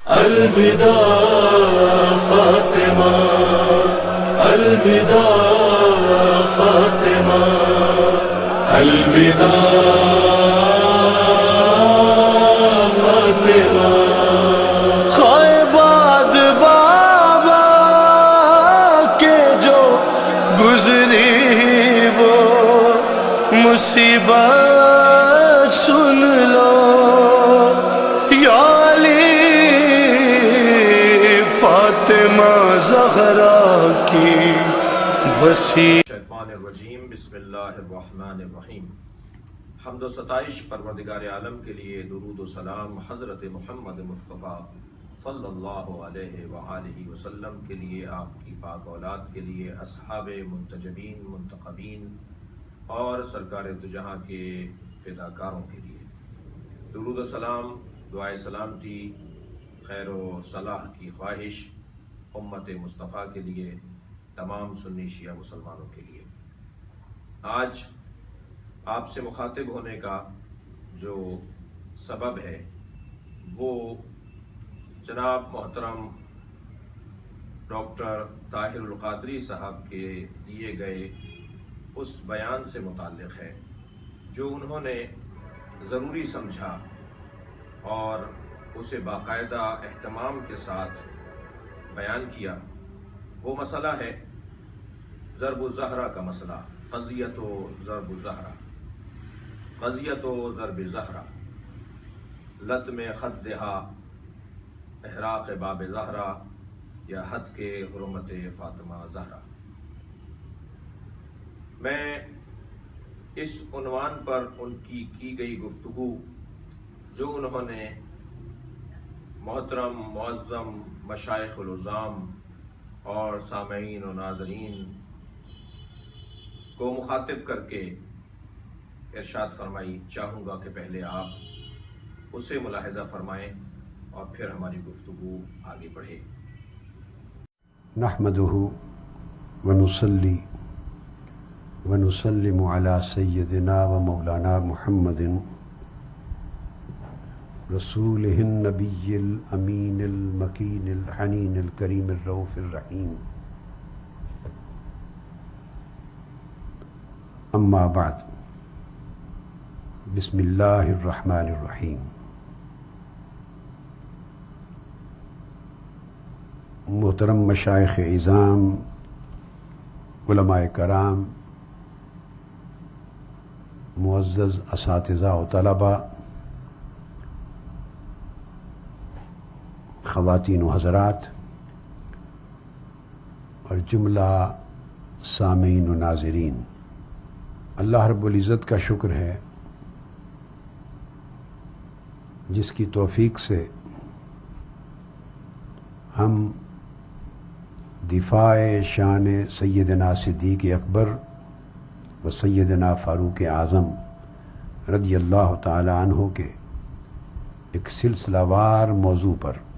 الوداع فاطمہ، الوداع فاطمہ، الوداع فاطمہ۔ خائباد بابا کے جو گزری وہ مصیبت سن لو، یا علی فاطمہ زہرا کی وسیع۔ شیطان الرجیم، بسم اللہ الرحمن الرحیم۔ حمد و ستائش پروردگار عالم کے لیے، درود و سلام حضرت محمد مصطفیٰ صلی اللہ علیہ وآلہ وسلم کے لیے، آپ کی پاک اولاد کے لیے، اصحاب منتجبین منتخبین اور سرکار دو جہاں کے فداکاروں کے لیے درود و سلام، دعائے سلامتی، خیر و صلاح کی خواہش امت مصطفیٰ کے لیے، تمام سنی شیعہ مسلمانوں کے لیے۔ آج آپ سے مخاطب ہونے کا جو سبب ہے وہ جناب محترم ڈاکٹر طاہر القادری صاحب کے دیے گئے اس بیان سے متعلق ہے جو انہوں نے ضروری سمجھا اور اسے باقاعدہ اہتمام کے ساتھ بیان کیا۔ وہ مسئلہ ہے ضرب الزہرہ کا مسئلہ، قضیت و ضرب الزہرہ، قضیت و ضرب زہرہ، لطم خدہا، احراق باب زہرہ یا حد کے حرمت فاطمہ زہرہ۔ میں اس عنوان پر ان کی گئی گفتگو جو انہوں نے محترم معظم مشائخ العظام اور سامعین و ناظرین کو مخاطب کر کے ارشاد فرمائی، چاہوں گا کہ پہلے آپ اسے ملاحظہ فرمائیں اور پھر ہماری گفتگو آگے بڑھے۔ نحمدہ ونصلی ونسلم علی سیدنا و مولانا محمد رسولہ النبی الامین المکین الحنین الکریم الرؤوف الرحیم، اما بعد، بسم اللہ الرحمن الرحیم۔ محترم مشائخ اعظام، علماء کرام، معزز اساتذہ و طلباء، خواتین و حضرات اور جملہ سامعین و ناظرین، اللہ رب العزت کا شکر ہے جس کی توفیق سے ہم دفاع شان سیدنا صدیق اکبر و سیدنا فاروق اعظم رضی اللہ تعالی عنہ کے ایک سلسلہ وار موضوع پر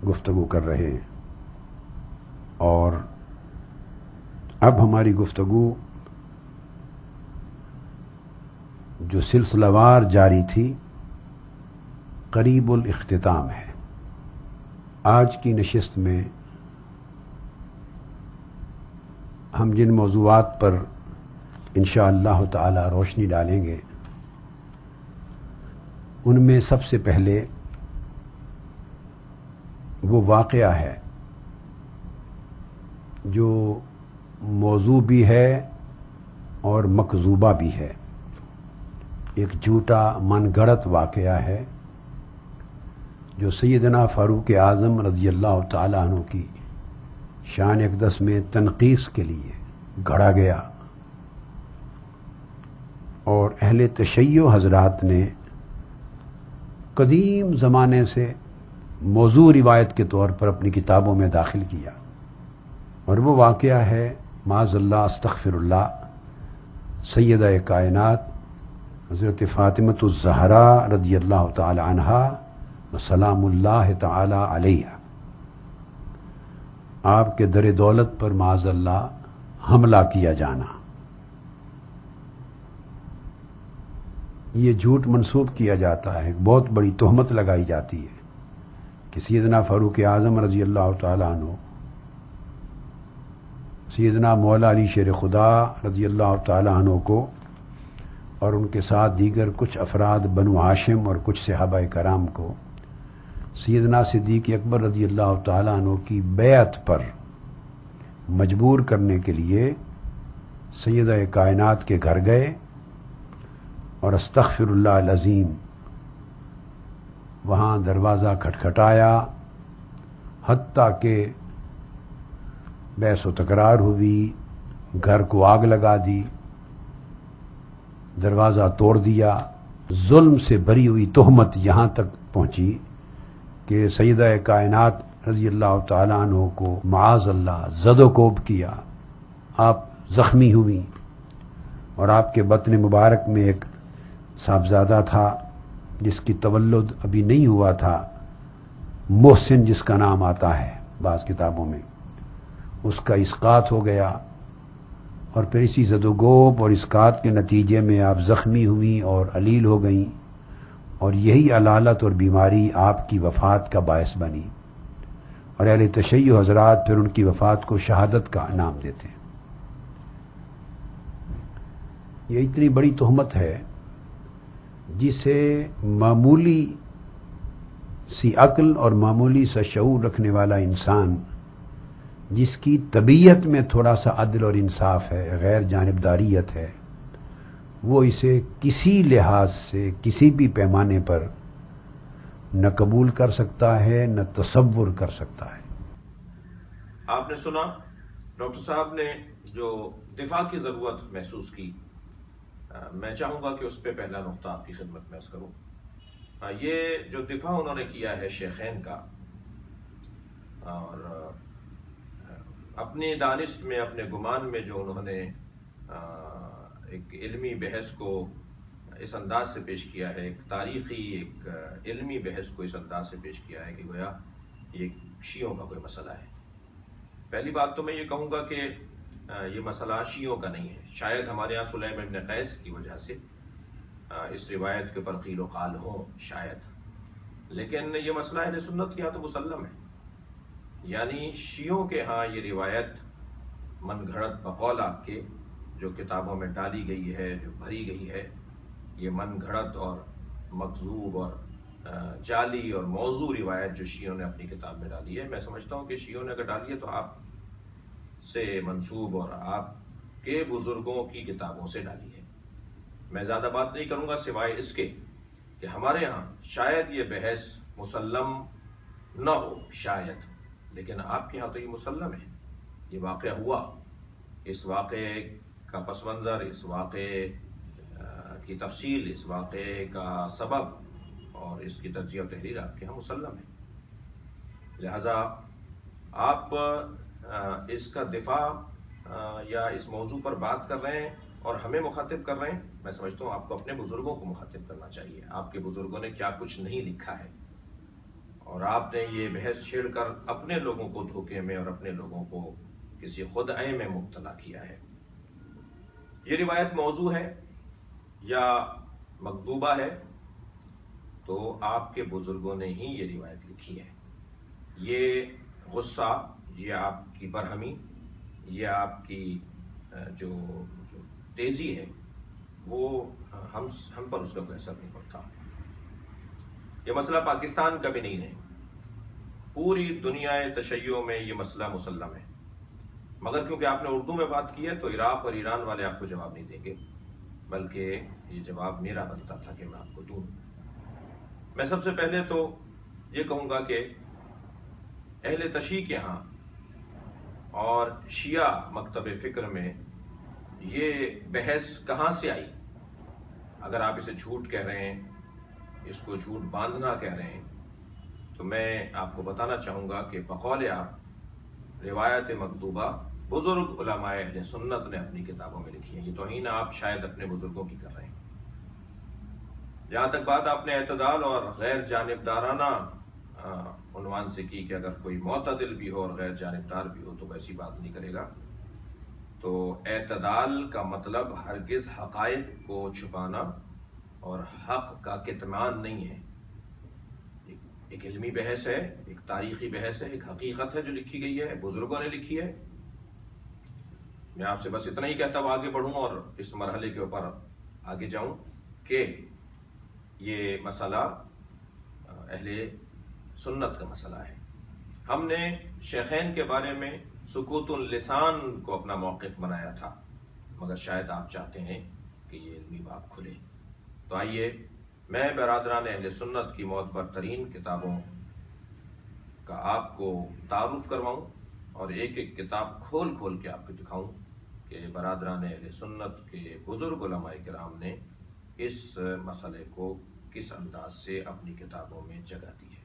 گفتگو کر رہے ہیں، اور اب ہماری گفتگو جو سلسلہ وار جاری تھی قریب الاختتام ہے۔ آج کی نشست میں ہم جن موضوعات پر انشاءاللہ تعالی روشنی ڈالیں گے ان میں سب سے پہلے وہ واقعہ ہے جو موضوع بھی ہے اور مکذوبہ بھی ہے، ایک جھوٹا من گھڑت واقعہ ہے جو سیدنا فاروق اعظم رضی اللہ تعالی عنہ کی شان اقدس میں تنقیص کے لیے گھڑا گیا، اور اہل تشیع حضرات نے قدیم زمانے سے موضوع روایت کے طور پر اپنی کتابوں میں داخل کیا، اور وہ واقعہ ہے معاذ اللہ استغفر اللہ سیدہ کائنات حضرت فاطمۃ الزہرا رضی اللہ تعالی عنہا وسلام اللہ تعالی علیہ، آپ کے در دولت پر معاذ اللہ حملہ کیا جانا۔ یہ جھوٹ منسوب کیا جاتا ہے، بہت بڑی تہمت لگائی جاتی ہے کہ سیدنا فاروق اعظم رضی اللہ تعالیٰ عنہ، سیدنا مولا علی شیر خدا رضی اللہ تعالیٰ عنہ کو اور ان کے ساتھ دیگر کچھ افراد بنو ہاشم اور کچھ صحابہ کرام کو سیدنا صدیق اکبر رضی اللہ تعالیٰ عنہ کی بیعت پر مجبور کرنے کے لیے سیدہ کائنات کے گھر گئے اور استغفر اللہ العظیم وہاں دروازہ کھٹکھٹایا، حتیٰ کہ بحث و تکرار ہوئی، گھر کو آگ لگا دی، دروازہ توڑ دیا، ظلم سے بھری ہوئی تہمت یہاں تک پہنچی کہ سیدہ کائنات رضی اللہ تعالیٰ عنہ کو معاذ اللہ زد و کوب کیا، آپ زخمی ہوئی، اور آپ کے بطن مبارک میں ایک صاحبزادہ تھا جس کی تولد ابھی نہیں ہوا تھا، محسن جس کا نام آتا ہے بعض کتابوں میں، اس کا اسقاط ہو گیا، اور پھر اسی زد و کوب اور اسقاط کے نتیجے میں آپ زخمی ہوئیں اور علیل ہو گئیں، اور یہی علالت اور بیماری آپ کی وفات کا باعث بنی، اور اہل تشیع حضرات پھر ان کی وفات کو شہادت کا نام دیتے ہیں۔ یہ اتنی بڑی تہمت ہے جسے معمولی سی عقل اور معمولی سا شعور رکھنے والا انسان، جس کی طبیعت میں تھوڑا سا عدل اور انصاف ہے، غیر جانبداریت ہے، وہ اسے کسی لحاظ سے کسی بھی پیمانے پر نہ قبول کر سکتا ہے نہ تصور کر سکتا ہے۔ آپ نے سنا ڈاکٹر صاحب نے جو دفاع کی ضرورت محسوس کی، میں چاہوں گا کہ اس پہ پہلا نقطہ آپ کی خدمت میں عرض کروں۔ یہ جو دفاع انہوں نے کیا ہے شیخین کا، اور اپنی دانست میں اپنے گمان میں جو انہوں نے ایک علمی بحث کو اس انداز سے پیش کیا ہے، ایک تاریخی ایک علمی بحث کو اس انداز سے پیش کیا ہے کہ گویا یہ شیعوں کا کوئی مسئلہ ہے۔ پہلی بات تو میں یہ کہوں گا کہ یہ مسئلہ شیعوں کا نہیں ہے، شاید ہمارے یہاں سلیم ابن قیس کی وجہ سے اس روایت کے پر قیل و قال ہوں شاید، لیکن یہ مسئلہ اہل سنت کے یہاں تو مسلم ہے، یعنی شیعوں کے ہاں یہ روایت من گھڑت بقول آپ کے جو کتابوں میں ڈالی گئی ہے، جو بھری گئی ہے، یہ من گھڑت اور مکذوب اور جعلی اور موضوع روایت جو شیعوں نے اپنی کتاب میں ڈالی ہے، میں سمجھتا ہوں کہ شیعوں نے اگر ڈالی ہے تو آپ سے منسوب اور آپ کے بزرگوں کی کتابوں سے ڈالی ہے۔ میں زیادہ بات نہیں کروں گا سوائے اس کے کہ ہمارے ہاں شاید یہ بحث مسلم نہ ہو، شاید، لیکن آپ کے ہاں تو یہ مسلم ہے، یہ واقعہ ہوا، اس واقعے کا پس منظر، اس واقعے کی تفصیل، اس واقعے کا سبب اور اس کی تجزیہ و تحریر آپ کے ہاں مسلم ہے، لہذا آپ اس کا دفاع یا اس موضوع پر بات کر رہے ہیں اور ہمیں مخاطب کر رہے ہیں، میں سمجھتا ہوں آپ کو اپنے بزرگوں کو مخاطب کرنا چاہیے، آپ کے بزرگوں نے کیا کچھ نہیں لکھا ہے، اور آپ نے یہ بحث چھیڑ کر اپنے لوگوں کو دھوکے میں اور اپنے لوگوں کو کسی خدعے میں مبتلا کیا ہے۔ یہ روایت موضوع ہے یا مکذوبہ ہے تو آپ کے بزرگوں نے ہی یہ روایت لکھی ہے۔ یہ غصہ، یہ آپ کی برہمی، یہ آپ کی جو تیزی ہے، وہ ہم پر اس کا کوئی اثر نہیں پڑتا۔ یہ مسئلہ پاکستان کا بھی نہیں ہے، پوری دنیا تشیع میں یہ مسئلہ مسلم ہے، مگر کیونکہ آپ نے اردو میں بات کی ہے تو عراق اور ایران والے آپ کو جواب نہیں دیں گے، بلکہ یہ جواب میرا بنتا تھا کہ میں آپ کو دوں۔ میں سب سے پہلے تو یہ کہوں گا کہ اہل تشیع کے ہاں اور شیعہ مکتب فکر میں یہ بحث کہاں سے آئی؟ اگر آپ اسے جھوٹ کہہ رہے ہیں، اس کو جھوٹ باندھنا کہہ رہے ہیں، تو میں آپ کو بتانا چاہوں گا کہ بقول آپ روایت مکتوبہ بزرگ علماء اہل سنت نے اپنی کتابوں میں لکھی ہیں، یہ توہین آپ شاید اپنے بزرگوں کی کر رہے ہیں۔ جہاں تک بات آپ نے اعتدال اور غیر جانبدارانہ عنوان سے کی کہ اگر کوئی معتدل بھی ہو اور غیر جانبدار بھی ہو تو ویسی بات نہیں کرے گا، تو اعتدال کا مطلب ہرگز حقائق کو چھپانا اور حق کا کتمان نہیں ہے۔ ایک علمی بحث ہے، ایک تاریخی بحث ہے، ایک حقیقت ہے جو لکھی گئی ہے، بزرگوں نے لکھی ہے۔ میں آپ سے بس اتنا ہی کہتا ہوں آگے بڑھوں اور اس مرحلے کے اوپر آگے جاؤں کہ یہ مسئلہ اہل سنت کا مسئلہ ہے۔ ہم نے شیخین کے بارے میں سکوت اللسان کو اپنا موقف بنایا تھا، مگر شاید آپ چاہتے ہیں کہ یہ علمی باب کھلے، تو آئیے میں برادران اہل سنت کی معتبر ترین کتابوں کا آپ کو تعارف کرواؤں اور ایک ایک کتاب کھول کھول کے آپ کو دکھاؤں کہ برادران اہل سنت کے بزرگ علماء کرام نے اس مسئلے کو کس انداز سے اپنی کتابوں میں جگہ دی ہے۔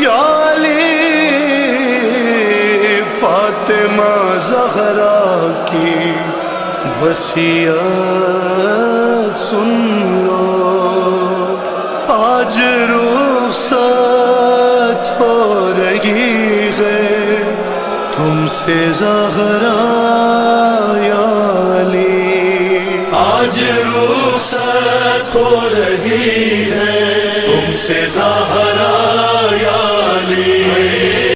یا علی فاطمہ زہرا کی وصیت سن لو، آج رخصت ہو رہی ہے تم سے زہرا یا علی، آج رخصت ہو رہی ہے تم سے زہرا یا علی۔